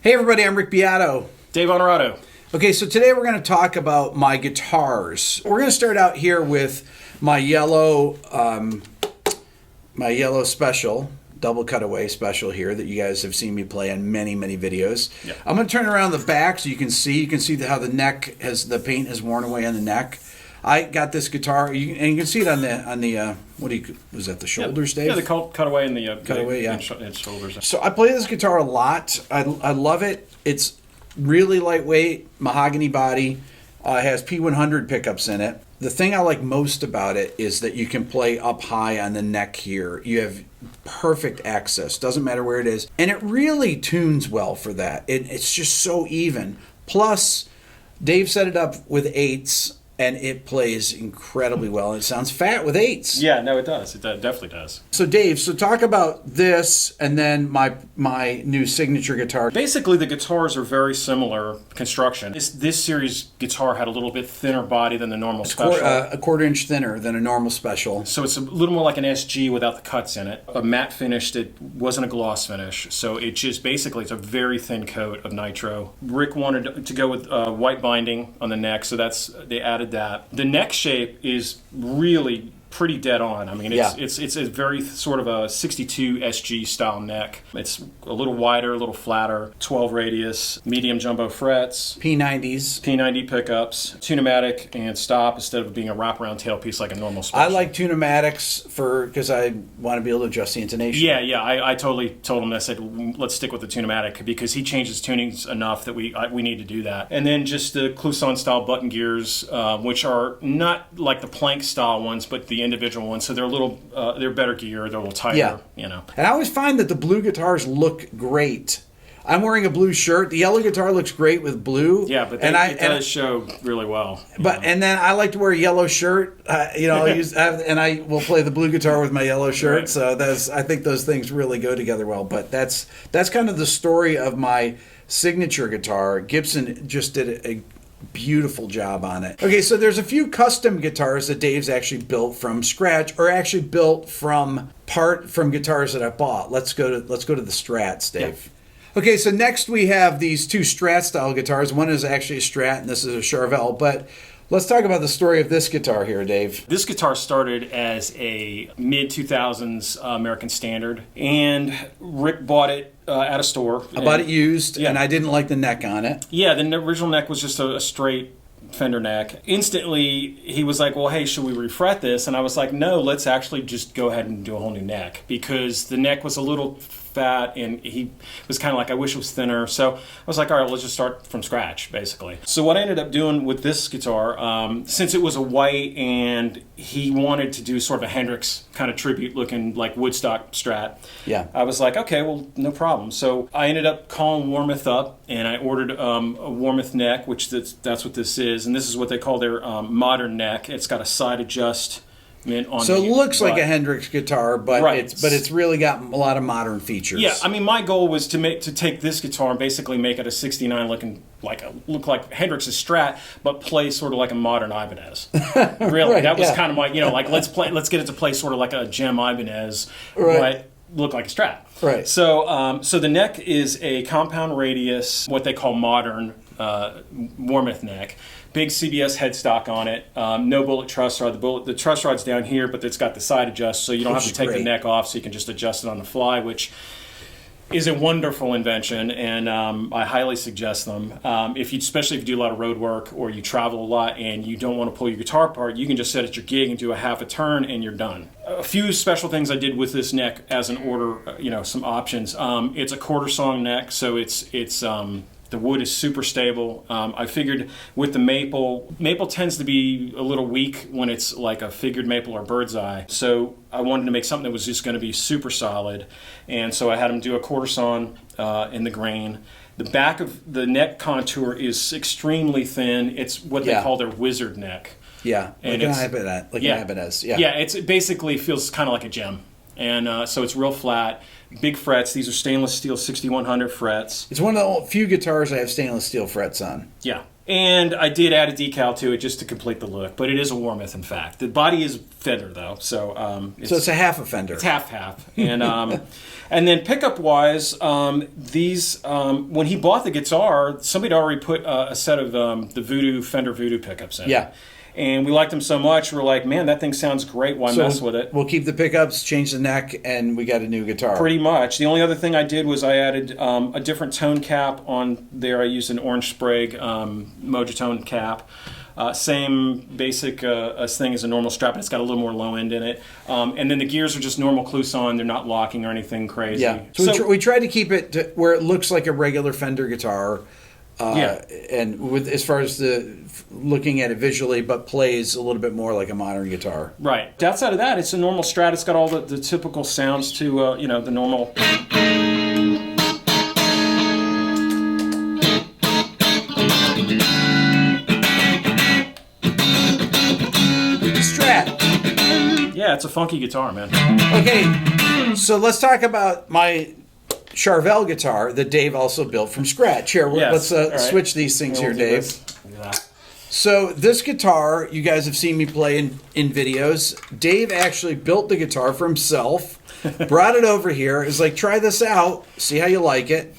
Hey everybody, I'm Rick Beato. Dave Onorato. Okay, so today we're going to talk about my guitars. We're going to start out here with my yellow special, double cutaway special here that you guys have seen me play in many videos. Yep. I'm going to turn around the back so you can see how the neck the paint has worn away on the neck. I got this guitar, and you can see it on the was that the shoulders, Dave? Yeah, the cutaway and the cutaway, yeah, and shoulders. So I play this guitar a lot. I love it. It's really lightweight, mahogany body. It has P100 pickups in it. The thing I like most about it is that you can play up high on the neck here. You have perfect access. Doesn't matter where it is, and it really tunes well for that. It's just so even. Plus, Dave set it up with eights. And it plays incredibly well. It sounds fat with eights. Yeah, no, it does. It definitely does. So, Dave, talk about this and then my new signature guitar. Basically, the guitars are very similar construction. This series guitar had a little bit thinner body than the normal special. A quarter-inch thinner than a normal special. So it's a little more like an SG without the cuts in it. A matte finish that wasn't a gloss finish. So it just basically, it's a very thin coat of nitro. Rick wanted to go with white binding on the neck, so they added that. The neck shape is really pretty dead on. I mean, it's a very sort of a 62 SG style neck. It's a little wider, a little flatter, 12 radius, medium jumbo frets, P90 pickups, tunematic and stop instead of being a wraparound tailpiece like a normal special. I like tunematics because I want to be able to adjust the intonation. Yeah. I totally told him. I said, let's stick with the tunematic because he changes tunings enough that we need to do that. And then just the Clouson style button gears, which are not like the plank style ones, but the individual ones, so they're a little they're better gear, they're a little tighter, And I always find that the blue guitars look great. I'm wearing a blue shirt. The yellow guitar looks great with blue. Yeah, but it does show really well. And then I like to wear a yellow shirt. I will play the blue guitar with my yellow shirt. Right. So I think those things really go together well. But that's kind of the story of my signature guitar. Gibson just did a beautiful job on it. Okay, so there's a few custom guitars that Dave's actually built from scratch, or actually built from guitars that I bought. Let's go to the Strats, Dave. Yeah. Okay, so next we have these two Strat style guitars. One is actually a Strat, and this is a Charvel. But let's talk about the story of this guitar here, Dave. This guitar started as a mid-2000s American standard, and Rick bought it at a store. I bought it used, and I didn't like the neck on it. Yeah, the original neck was just a straight fender neck. Instantly, he was like, well, hey, should we refret this? And I was like, no, let's actually just go ahead and do a whole new neck, because the neck was a little fat, and he was kind of like, I wish it was thinner. So I was like, all right, let's just start from scratch, basically. So what I ended up doing with this guitar, since it was a white and he wanted to do sort of a Hendrix kind of tribute looking like Woodstock Strat, I was like, okay, well, no problem. So I ended up calling Warmoth up, and I ordered a Warmoth neck, which that's what this is, and this is what they call their modern neck. It's got a side adjust. So it looks like a Hendrix guitar, but it's really got a lot of modern features. Yeah, I mean, my goal was to take this guitar and basically make it a '69 look like Hendrix's Strat, but play sort of like a modern Ibanez. Really, that was kind of my let's get it to play sort of like a Gem Ibanez, but look like a Strat. Right. So the neck is a compound radius, what they call modern Warmoth neck. Big CBS headstock on it. No bullet truss rod. The truss rod's down here, but it's got the side adjust, so you don't have to take the neck off, so you can just adjust it on the fly, which is a wonderful invention, and I highly suggest them. Especially if you do a lot of road work or you travel a lot and you don't want to pull your guitar apart, you can just set at your gig and do a half a turn and you're done. A few special things I did with this neck as an order, some options. It's a quarter song neck, so it's the wood is super stable. I figured with the maple tends to be a little weak when it's like a figured maple or bird's eye. So I wanted to make something that was just going to be super solid. And so I had them do a quarter sawn in the grain. The back of the neck contour is extremely thin. It's what they call their wizard neck. Yeah, and like an Ibanez. Yeah, it basically feels kind of like a gem. And so it's real flat, big frets. These are stainless steel 6100 frets. It's one of the few guitars I have stainless steel frets on. Yeah. And I did add a decal to it just to complete the look, but it is a Warmoth, in fact. The body is Fender, though, so it's a half a Fender. It's half, and and then pickup wise, these when he bought the guitar, somebody had already put a set of the Fender Voodoo pickups in. Yeah. And we liked them so much, we're like, man, that thing sounds great. Why mess with it? We'll keep the pickups, change the neck, and we got a new guitar. Pretty much. The only other thing I did was I added a different tone cap on there. I used an Orange Sprague Mojitone cap. Same basic thing as a normal strap, and it's got a little more low end in it. And then the gears are just normal Kluson. They're not locking or anything crazy. Yeah. So we tried to keep it to where it looks like a regular Fender guitar. And with as far as looking at it visually, but plays a little bit more like a modern guitar. Right. Outside of that, it's a normal Strat. It's got all the typical sounds to the normal. Strat. Yeah, it's a funky guitar, man. Okay, so let's talk about my Charvel guitar that Dave also built from scratch. Here, Yes. let's switch these things here, Dave. Yeah. So this guitar, you guys have seen me play in videos. Dave actually built the guitar for himself, brought it over here. Is like, try this out, see how you like it.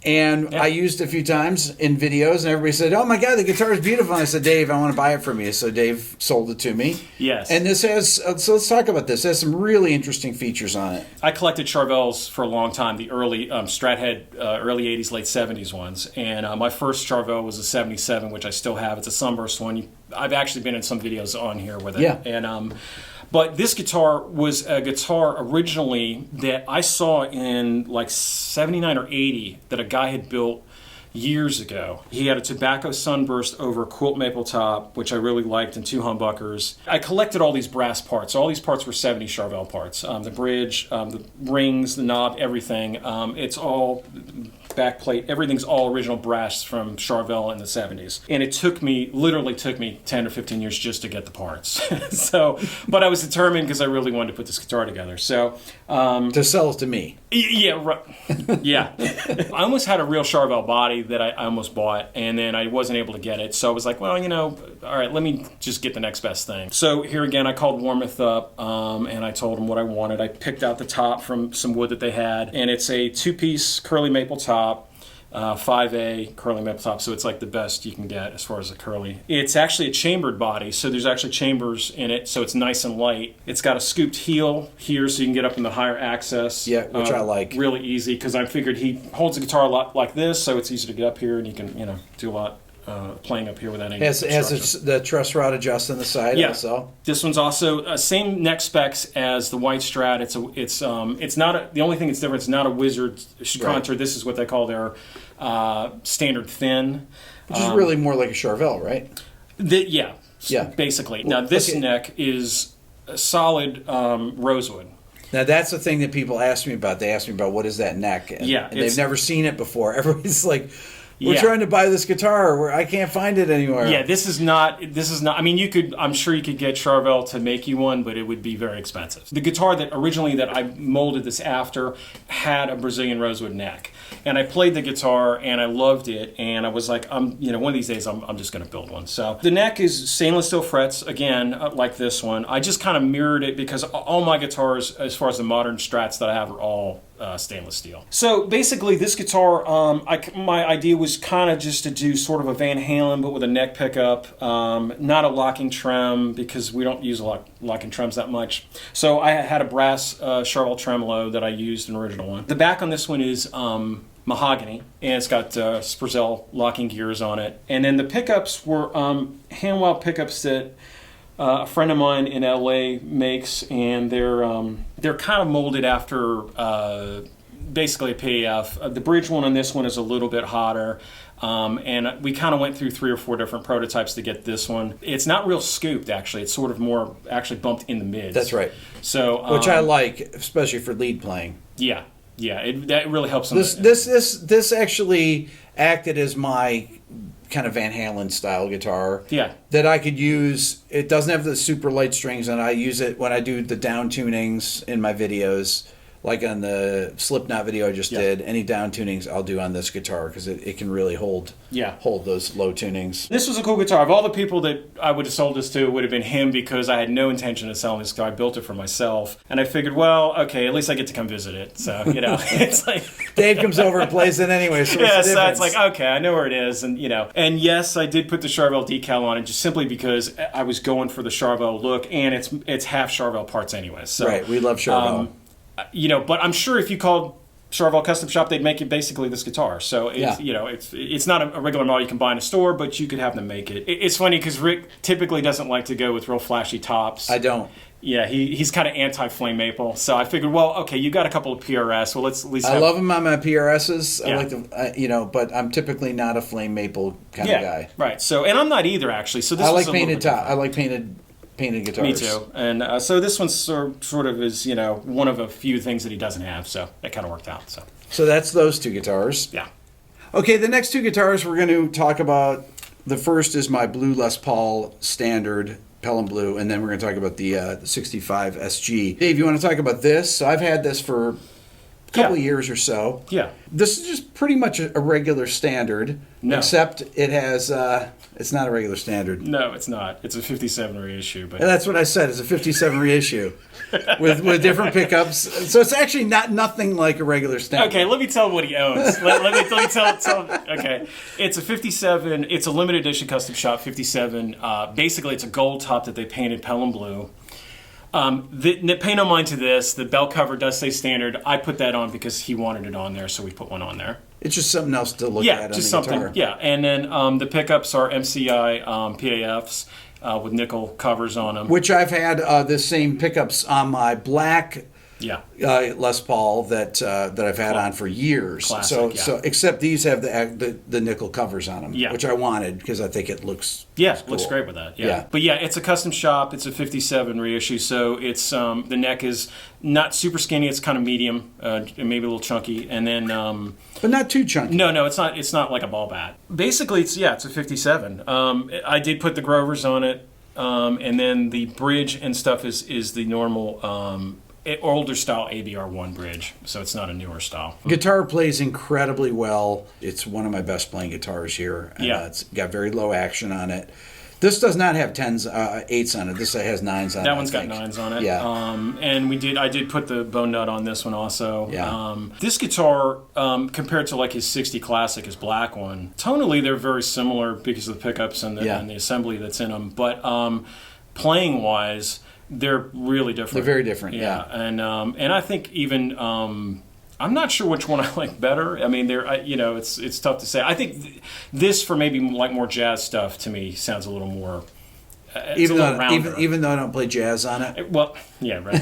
And I used it a few times in videos, and everybody said, "Oh my God, the guitar is beautiful." And I said, "Dave, I want to buy it from you." So Dave sold it to me. Yes. And this has, so let's talk about this. It has some really interesting features on it. I collected Charvels for a long time, the early Strat head, early 80s, late 70s ones. And my first Charvel was a 77, which I still have. It's a Sunburst one. I've actually been in some videos on here with it. Yeah. And but this guitar was a guitar originally that I saw in like 79 or 80 that a guy had built years ago. He had a tobacco Sunburst over a quilt maple top, which I really liked, and 2 humbuckers. I collected all these brass parts. All these parts were 70 Charvel parts. The bridge, the rings, the knob, everything. It's all backplate. Everything's all original brass from Charvel in the 70s. And it literally took me 10 or 15 years just to get the parts. But I was determined because I really wanted to put this guitar together. So to sell it to me. Yeah, right. Yeah. I almost had a real Charvel body that I almost bought, and then I wasn't able to get it. So I was like, well, all right, let me just get the next best thing. So here again, I called Warmoth up, and I told them what I wanted. I picked out the top from some wood that they had, and it's a 2-piece curly maple top. 5A curly maple top, so it's like the best you can get as far as a curly. It's actually a chambered body, so there's actually chambers in it, so it's nice and light. It's got a scooped heel here, so you can get up in the higher access. Yeah, which I like. Really easy, because I figured he holds the guitar a lot like this, so it's easy to get up here, and you can do a lot playing up here without any. Has the truss rod adjust on the side also. This one's also same neck specs as the white Strat. It's not the only thing that's different. It's not a Wizard contour. This is what they call their standard thin, which is really more like a Charvel, right? Yeah. Basically. Now this neck is a solid rosewood. Now that's the thing that people ask me about. They ask me about what is that neck, and they've never seen it before. Everybody's like, we're trying to buy this guitar. I can't find it anywhere. Yeah, this is not. I mean, I'm sure you could get Charvel to make you one, but it would be very expensive. The guitar that I molded this after had a Brazilian rosewood neck, and I played the guitar and I loved it, and I was like, one of these days I'm just going to build one. So the neck is stainless steel frets again, like this one. I just kind of mirrored it because all my guitars, as far as the modern Strats that I have, are all stainless steel. So basically this guitar, my idea was kind of just to do sort of a Van Halen but with a neck pickup, not a locking trem because we don't use locking trems that much. So I had a brass Charvel tremolo that I used, an original one. The back on this one is mahogany, and it's got Spurzel locking gears on it. And then the pickups were hand-wound pickups that a friend of mine in LA makes, and they're kind of molded after basically a PAF. The bridge one on this one is a little bit hotter, and we kind of went through 3 or 4 different prototypes to get this one. It's not real scooped, actually. It's sort of more actually bumped in the mids. That's right. So which I like, especially for lead playing. Yeah. Yeah, that really helps. This actually acted as my kind of Van Halen style guitar. Yeah. That I could use. It doesn't have the super light strings, and I use it when I do the down tunings in my videos. Like on the Slipknot video I just did, any down tunings I'll do on this guitar because it can really hold those low tunings. This was a cool guitar. Of all the people that I would have sold this to, it would have been him because I had no intention of selling this guitar. I built it for myself. And I figured, well, okay, at least I get to come visit it. So, it's like... Dave comes over and plays it anyway, so so it's like, okay, I know where it is. And, and yes, I did put the Charvel decal on it just simply because I was going for the Charvel look, and it's half Charvel parts anyway. So, right, we love Charvel. But I'm sure if you called Charvel Custom Shop, they'd make it basically this guitar. So it's not a regular model you can buy in a store, but you could have them make it. It's funny because Rick typically doesn't like to go with real flashy tops. I don't. Yeah, he's kind of anti-flame maple. So I figured, well, okay, you got a couple of PRS. Well, let's at least. I love them on my PRSs. I like them, but I'm typically not a flame maple kind of guy. Right. So, and I'm not either actually. So this I like painted top. I like painted guitars. Me too. And so this one sort of is, one of a few things that he doesn't have. So that kind of worked out. So that's those two guitars. Yeah. Okay, the next two guitars we're going to talk about. The first is my blue Les Paul standard Pelham Blue, and then we're going to talk about the 65 SG. Dave, you want to talk about this? So I've had this for a couple of years or so. Yeah. This is just pretty much a regular standard, except it has, it's not a regular standard. No, it's not. It's a 57 reissue. But and that's what I said. It's a 57 reissue with different pickups. So it's actually nothing like a regular standard. Okay, let me tell him what he owns. let me tell him. Okay, it's a 57. It's a limited edition custom shop 57. Basically, it's a gold top that they painted Pelham Blue. The paint on mine to this, the bell cover does say standard. I put that on because he wanted it on there, so we put one on there. It's just something else to look at on just the something. guitar. Yeah, and then the pickups are MCI PAFs with nickel covers on them. Which I've had the same pickups on my black Les Paul that I've had on for years. Classic, so except these have the nickel covers on them, which I wanted because I think it looks cool. Looks great with that. Yeah. But it's a custom shop. It's a 57 reissue, so it's the neck is not super skinny. It's kind of medium, maybe a little chunky, and then but not too chunky. No, it's not. It's not like a ball bat. Basically, it's a 57. I did put the Grovers on it, and then the bridge and stuff is the normal. Older style ABR1 bridge, so it's not a newer style. Guitar plays incredibly well. It's one of my best playing guitars here. And, it's got very low action on it. This does not have 10s, 8s on it. This has 9s on it. That one's got 9s on it. Yeah. And I did put the bone nut on this one also. Yeah. This guitar, compared to like his 60 Classic, his black one, tonally they're very similar because of the pickups and the assembly that's in them. But playing wise, they're really different. They're very different, And I think even I'm not sure which one I like better. I mean, it's tough to say. I think this for maybe like more jazz stuff to me sounds a little more. Even though I don't play jazz on it. Well, yeah, right,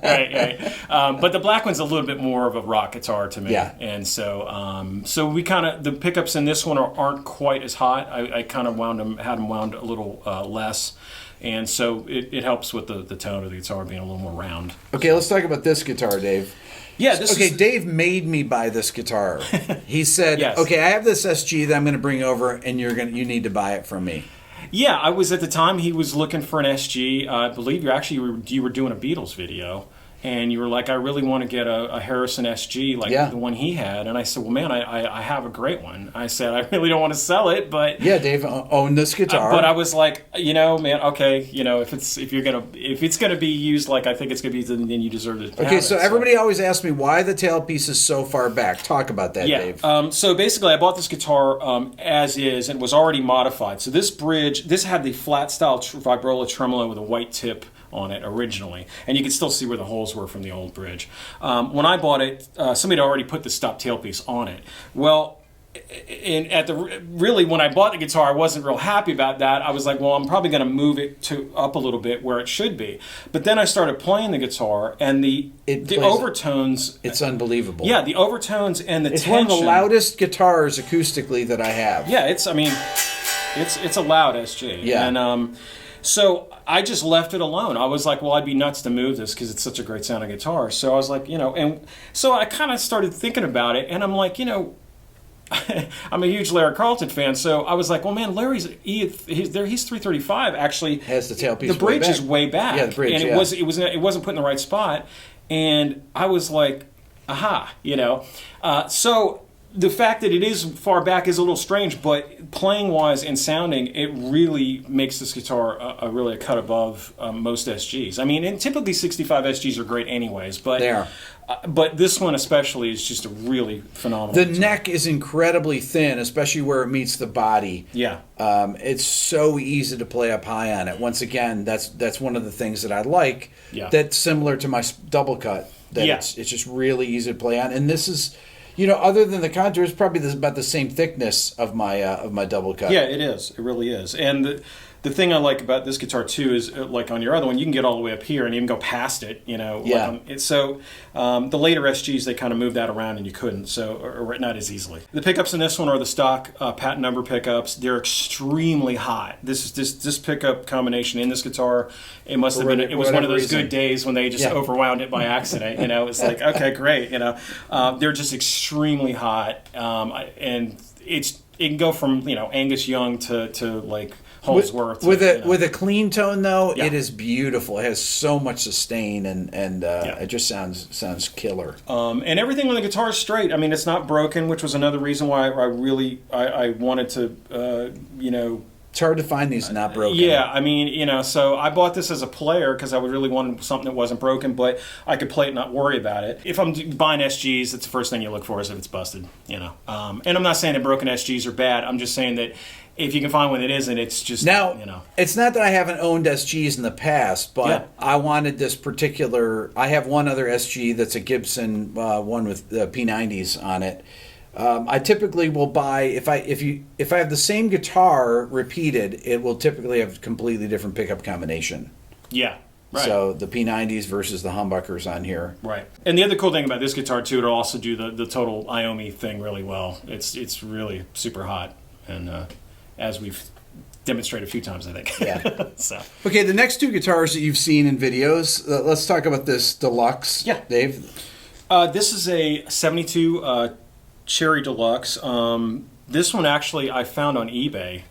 right. But the black one's a little bit more of a rock guitar to me. Yeah. And so we kind of the pickups in this one aren't quite as hot. I kind of had them wound a little less. And so it helps with the tone of the guitar being a little more round. Okay, let's talk about this guitar, Dave. Yeah. Dave made me buy this guitar. He said, "Okay, I have this SG that I'm going to bring over, and you need to buy it from me." Yeah, I was at the time he was looking for an SG. I believe you were doing a Beatles video. And you were like, I really want to get a Harrison SG like the one he had. And I said, well, man, I have a great one. I said, I really don't want to sell it, but... Yeah, Dave owned this guitar. But I was like, man, okay, if it's gonna be used like I think it's going to be, then you deserve to have it. Okay, so everybody always asks me why the tailpiece is so far back. Talk about that, Dave. So basically, I bought this guitar as is and was already modified. So this had the flat style vibrola tremolo with a white tip on it originally, and you can still see where the holes were from the old bridge. When I bought it, somebody had already put the stop tailpiece on it. Well, when I bought the guitar, I wasn't real happy about that. I was like, well, I'm probably going to move it up a little bit where it should be. But then I started playing the guitar, and the overtones. It's unbelievable. Yeah, the overtones and the tension. It's one of the loudest guitars acoustically that I have. Yeah, it's a loud SG. Yeah. And So I just left it alone. I was like, well, I'd be nuts to move this because it's such a great sounding guitar. So I was like, and so I kind of started thinking about it, and I'm like, I'm a huge Larry Carlton fan, so I was like, well, man, Larry's he's 335 actually. Has the tailpiece. The bridge is way back. Yeah, the bridge. And it wasn't put in the right spot, and I was like, aha, So the fact that it is far back is a little strange, but playing wise and sounding, it really makes this guitar really a cut above most SGs. I mean, and typically 65 SGs are great anyways, but they are. But this one especially is just a really phenomenal The guitar. neck is incredibly thin, especially where it meets the body. Yeah. It's so easy to play up high on it. Once again, that's one of the things that I like. Yeah. That's similar to my double cut. That Yeah. it's just really easy to play on. And this is, other than the contour, it's probably about the same thickness of my double cut. Yeah, it is. It really is. And the thing I like about this guitar too is, like on your other one, you can get all the way up here and even go past it. Yeah. The later SGs, they kind of moved that around and you couldn't, or not as easily. The pickups in this one are the stock patent number pickups. They're extremely hot. This pickup combination in this guitar, it must have been. It was one of those good days when they just overwound it by accident. It's like, okay, great. They're just extremely hot, and it can go from Angus Young to like Holsworth with a clean tone though. Yeah. It is beautiful. It has so much sustain and it just sounds killer. And everything on the guitar is straight. I mean, it's not broken, which was another reason why I wanted to It's hard to find these not broken. Yeah, I mean, so I bought this as a player because I would really want something that wasn't broken, but I could play it and not worry about it. If I'm buying SGs, that's the first thing you look for is if it's busted, And I'm not saying that broken SGs are bad. I'm just saying that if you can find one that isn't, it's just, Now, it's not that I haven't owned SGs in the past, but Yeah. I wanted this particular. I have one other SG that's a Gibson one with P90s on it. I typically will buy if I have the same guitar repeated, it will typically have a completely different pickup combination. Yeah. Right. So the P90s versus the humbuckers on here. Right. And the other cool thing about this guitar too, it'll also do the total Iommi thing really well. It's really super hot, and as we've demonstrated a few times, I think. Yeah. So. Okay, the next two guitars that you've seen in videos. Let's talk about this Deluxe. Yeah. Dave. This is a 72 Cherry Deluxe. This one actually I found on eBay.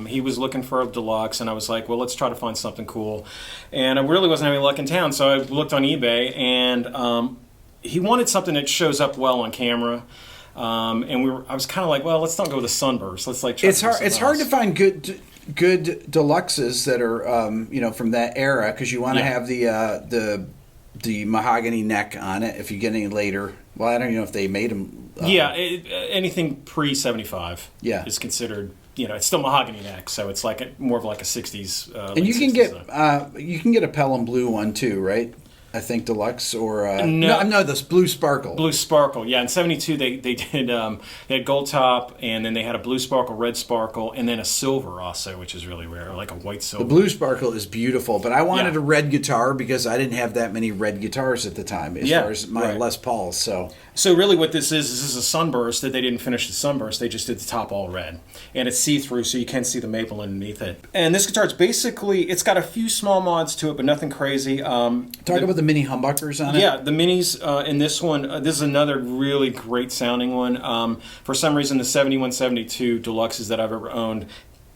He was looking for a Deluxe, and I was like, well, let's try to find something cool. And I really wasn't having luck in town, so I looked on eBay, and he wanted something that shows up well on camera. And I was kind of like, well, let's not go with a Sunburst. Let's like try It's hard to find good Deluxes that are from that era, because you want to have the mahogany neck on it if you get any later. Well, I don't even know if they made them. Anything pre-75 is considered, it's still mahogany neck, so it's like more of like a 60s. And you can get a Pelham Blue one too, right? I think Deluxe or no, this Blue Sparkle. Blue Sparkle, yeah. In '72, they did they had gold top, and then they had a Blue Sparkle, red Sparkle, and then a silver also, which is really rare, like a white silver. The Blue Sparkle is beautiful, but I wanted a red guitar because I didn't have that many red guitars at the time as far as my Les Pauls. So really what this is a Sunburst that they didn't finish the Sunburst. They just did the top all red. And it's see-through, so you can see the maple underneath it. And this guitar, it's got a few small mods to it, but nothing crazy. Talk about the mini humbuckers on it. Yeah, the minis in this one, this is another really great sounding one. For some reason, the 71, 72 Deluxes that I've ever owned,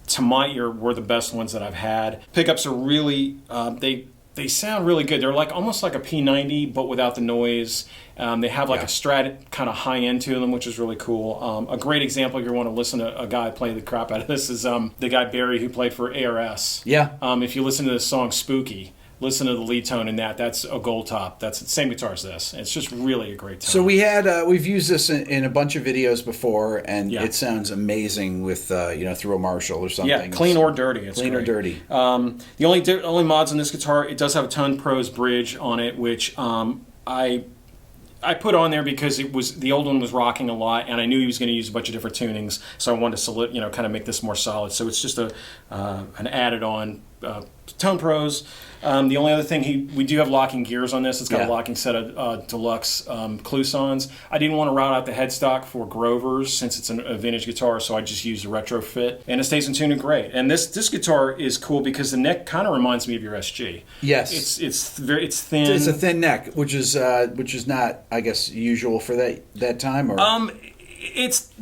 to my ear, were the best ones that I've had. Pickups are really, they sound really good. They're almost like a P90, but without the noise. They have a Strat kind of high end to them, which is really cool. A great example, if you want to listen to a guy play the crap out of this, is the guy Barry who played for ARS. Yeah. If you listen to the song Spooky, listen to the lead tone in that. That's a gold top. That's the same guitar as this. It's just really a great tone. So we've used this in a bunch of videos before, and it sounds amazing with through a Marshall or something. Yeah, clean or dirty. It's clean great. or dirty. The only mods on this guitar, it does have a Tone Pros bridge on it, which I put on there because the old one was rocking a lot, and I knew he was going to use a bunch of different tunings, so I wanted to kind of make this more solid. So it's just an added on Tone Pros. The only other thing, we do have locking gears on this. It's got a locking set of deluxe cloisons. I didn't want to route out the headstock for Grovers since it's a vintage guitar, so I just used a retrofit, and it stays in tune great. And this guitar is cool because the neck kind of reminds me of your SG. Yes, it's thin. It's a thin neck, which is not, I guess, usual for that time. Or it's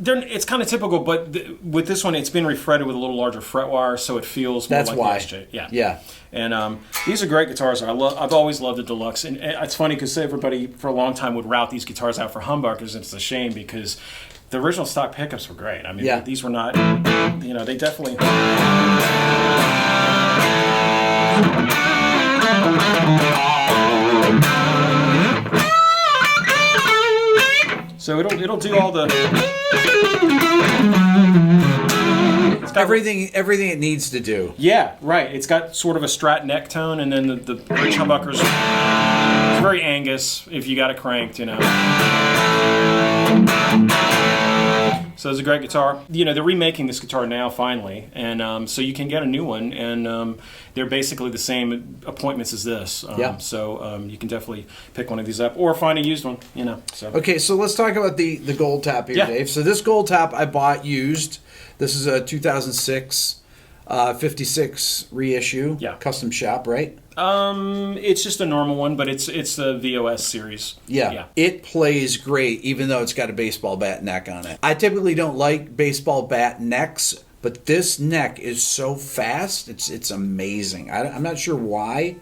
kind of typical, but with this one, it's been refretted with a little larger fret wire, so it feels more that's like why. the SJ. Yeah. And these are great guitars. I've always loved the Deluxe, and it's funny because everybody for a long time would route these guitars out for humbuckers, and it's a shame because the original stock pickups were great. I mean, these were not, they definitely. So it'll do all the. Everything it needs to do. Yeah, right. It's got sort of a Strat neck tone, and then the rich humbuckers. It's very Angus if you got it cranked, So it's a great guitar. They're remaking this guitar now, finally, and so you can get a new one, and they're basically the same appointments as this. So you can definitely pick one of these up or find a used one. So. Okay, so let's talk about the gold top here, Dave. So this gold top I bought used. This is a 2006 56 reissue, custom shop, right? It's just a normal one, but it's the VOS series. Yeah. It plays great, even though it's got a baseball bat neck on it. I typically don't like baseball bat necks, but this neck is so fast. It's amazing. I'm not sure why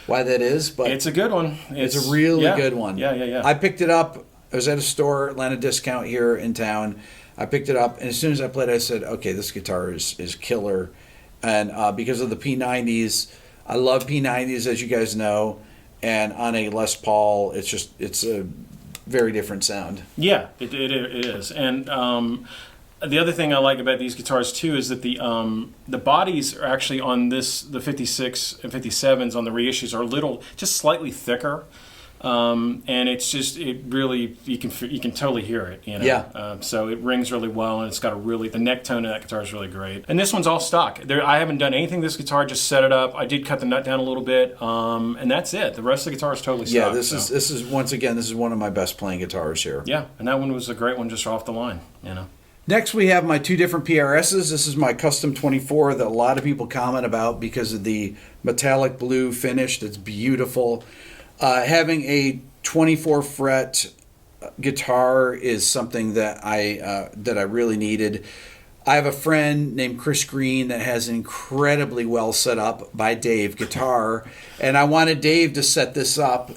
that is, but it's a good one. It's a really good one. Yeah. I picked it up. I was at a store, Atlanta Discount here in town. I picked it up, and as soon as I played it, I said, okay, this guitar is killer. And because of the P90s, I love P90s, as you guys know, and on a Les Paul, it's a very different sound. Yeah, it is. And the other thing I like about these guitars, too, is that the bodies are actually on the 56 and 57s on the reissues are just slightly thicker. And it's just you can totally hear it, so it rings really well, and it's got the neck tone of that guitar is really great. And this one's all stock. I haven't done anything to this guitar, just set it up. I did cut the nut down a little bit, and that's it. The rest of the guitar is totally stock. Yeah, this is once again, this is one of my best playing guitars here. Yeah, and that one was a great one just off the line, Next, we have my two different PRSs. This is my Custom 24 that a lot of people comment about because of the metallic blue finish. That's beautiful. Having a 24 fret guitar is something that I really needed. I have a friend named Chris Green that has an incredibly well set up by Dave guitar, and I wanted Dave to set this up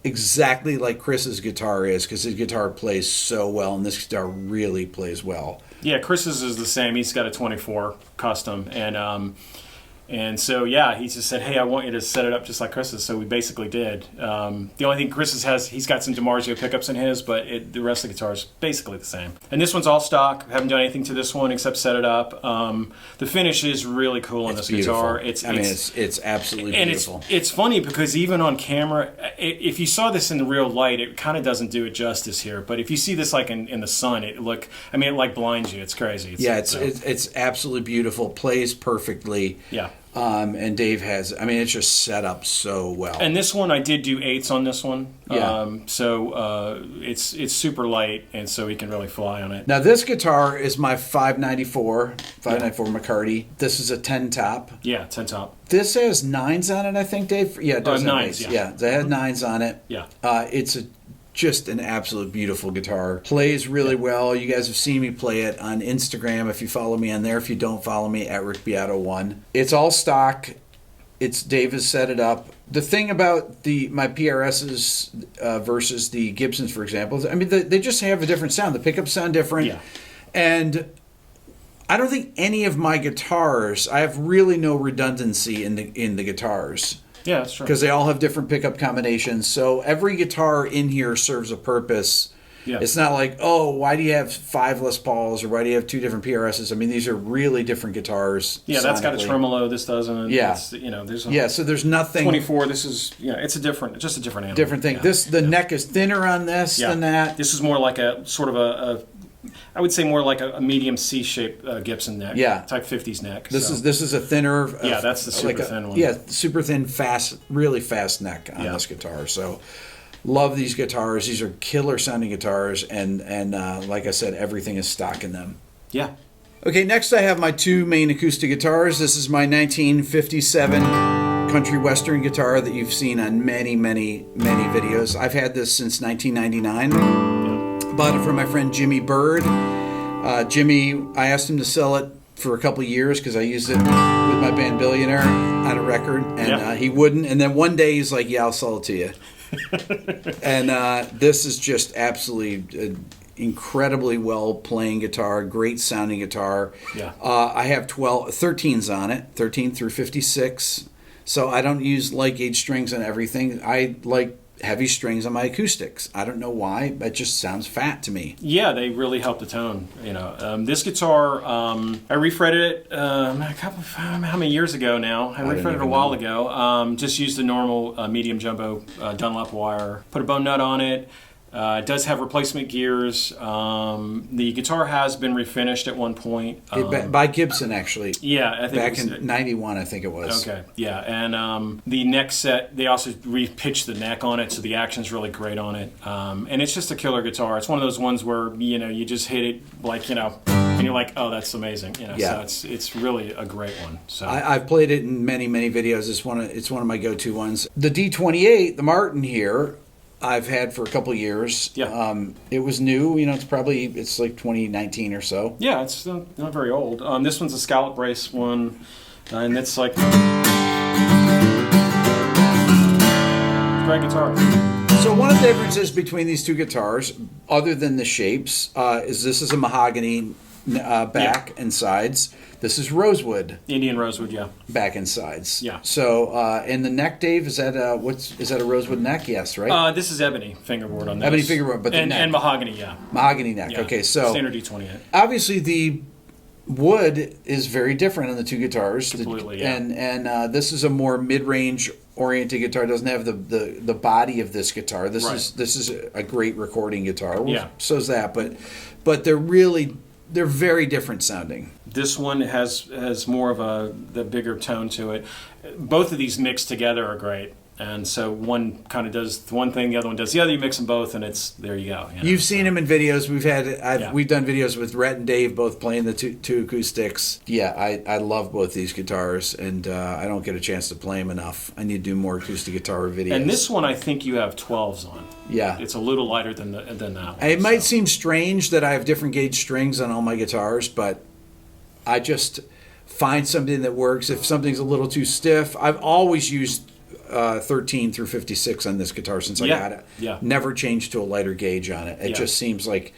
exactly like Chris's guitar is because his guitar plays so well, and this guitar really plays well. Yeah, Chris's is the same. He's got a 24 custom, and so, he just said, hey, I want you to set it up just like Chris's. So we basically did. The only thing Chris's he's got some DiMarzio pickups in his, but the rest of the guitar is basically the same. And this one's all stock. Haven't done anything to this one except set it up. The finish is really cool on this guitar. It's absolutely beautiful. And it's funny because even on camera, if you saw this in the real light, it kind of doesn't do it justice here. But if you see this like in the sun, it blinds you. It's crazy. It's absolutely beautiful. Plays perfectly. Yeah. And Dave it's just set up so well. And this one, I did do 8s on this one. Yeah. It's super light, and so he can really fly on it. Now, this guitar is my 594 McCarty. This is a 10 top. Yeah, 10 top. This has 9s on it, I think, Dave? Yeah, it does have 9s, yeah. It has 9s on it. Yeah. It's just an absolute beautiful guitar. Plays really well. You guys have seen me play it on Instagram if you follow me on there. If you don't follow me, at Rick Beato 1. It's all stock. Dave has set it up. The thing about my PRSs versus the Gibsons, for example, they just have a different sound. The pickups sound different. Yeah. And I don't think any of my guitars, I have really no redundancy in the guitars. Yeah, that's true. Because they all have different pickup combinations. So every guitar in here serves a purpose. Yeah. It's not like, why do you have 5 Les Pauls or why do you have 2 different PRSs? These are really different guitars. Yeah, that's got a tremolo. This doesn't. Yeah. So there's nothing. 24. This is it's just a different animal. Different thing. Yeah. The neck is thinner on this than that. This is more like a sort of a I would say more like a medium C-shaped Gibson neck. Yeah. Type 50s neck. This is a thinner. Yeah, that's the super thin one. Yeah, super thin, fast, really fast neck on this guitar. So, love these guitars. These are killer sounding guitars, and like I said, everything is stock in them. Yeah. Okay, next I have my two main acoustic guitars. This is my 1957 country western guitar that you've seen on many, many, many videos. I've had this since 1999. Bought it from my friend Jimmy Bird. Jimmy, I asked him to sell it for a couple of years because I used it with my band Billionaire on a record, and he wouldn't. And then one day he's like, "Yeah, I'll sell it to you." And this is just absolutely incredibly well playing guitar, great sounding guitar. Yeah. I have 13s on it, 13 through 56. So I don't use light gauge strings on everything. I like heavy strings on my acoustics. I don't know why, but it just sounds fat to me. Yeah, they really help the tone. This guitar, I refretted it how many years ago now? I refretted it a while ago. Just used the normal medium jumbo Dunlop wire. Put a bone nut on it. It does have replacement gears. The guitar has been refinished at one point. By Gibson, actually. Yeah, I think back in 91, I think it was. Okay, yeah. And the neck set, they also repitched the neck on it, so the action's really great on it. And it's just a killer guitar. It's one of those ones where, you just hit it and you're like, oh, that's amazing. So it's really a great one. So I've played it in many, many videos. It's one of my go-to ones. The D28, the Martin here, I've had for a couple of years. Yeah. It was new. It's like 2019 or so. Yeah, it's not very old. This one's a scallop brace one, and it's like great guitar. So one of the differences between these two guitars, other than the shapes, is this is a mahogany back and sides. This is rosewood. Indian rosewood, yeah. Back and sides. Yeah. So, and the neck, Dave, is that a rosewood neck? Yes, right? This is ebony fingerboard on this. Ebony fingerboard, but the neck. And mahogany, yeah. Mahogany neck. Yeah. Okay, so standard D28. Obviously, the wood is very different on the two guitars. Completely, yeah. And this is a more mid-range oriented guitar. It doesn't have the body of this guitar. This is a great recording guitar. Well, yeah. So is that, but they're very different sounding. This one has more of the bigger tone to it. Both of these mixed together are great. And so one kind of does one thing, the other one does the other. You mix them both, and there you go. You've seen them in videos. We've done videos with Rhett and Dave both playing the two acoustics. Yeah, I love both these guitars, and I don't get a chance to play them enough. I need to do more acoustic guitar videos. And this one, I think you have 12s on. Yeah, it's a little lighter than that one. It might seem strange that I have different gauge strings on all my guitars, but I just find something that works. If something's a little too stiff, I've always used 13 through 56 on this guitar since I got it. Yeah. Never changed to a lighter gauge on it. It just seems like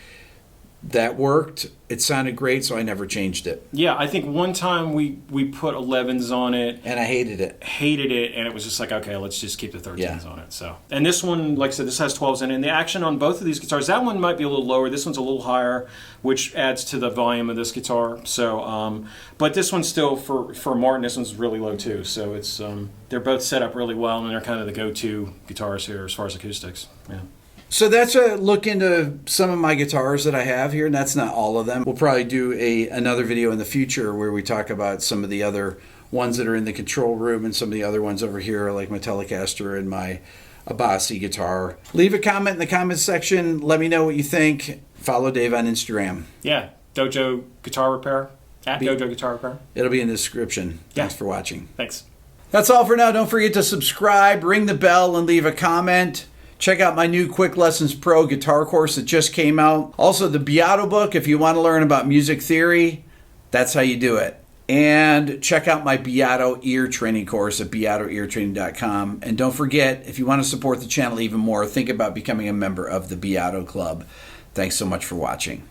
that worked. It sounded great, so I never changed it. Yeah, I think one time we put 11s on it. And I hated it. And it was just like, okay, let's just keep the 13s on it. So, and this one, like I said, this has 12s in it. And the action on both of these guitars, that one might be a little lower. This one's a little higher, which adds to the volume of this guitar. So, but this one's still, for Martin, this one's really low too. So it's, they're both set up really well, and they're kind of the go-to guitars here as far as acoustics. Yeah. So that's a look into some of my guitars that I have here, and that's not all of them. We'll probably do another video in the future where we talk about some of the other ones that are in the control room and some of the other ones over here, like my Telecaster and my Abasi guitar. Leave a comment in the comments section. Let me know what you think. Follow Dave on Instagram. Yeah, Dojo Guitar Repair, Dojo Guitar Repair. It'll be in the description. Yeah. Thanks for watching. Thanks. That's all for now. Don't forget to subscribe, ring the bell, and leave a comment. Check out my new Quick Lessons Pro guitar course that just came out. Also, the Beato book, if you want to learn about music theory, that's how you do it. And check out my Beato ear training course at beatoeartraining.com. And don't forget, if you want to support the channel even more, think about becoming a member of the Beato Club. Thanks so much for watching.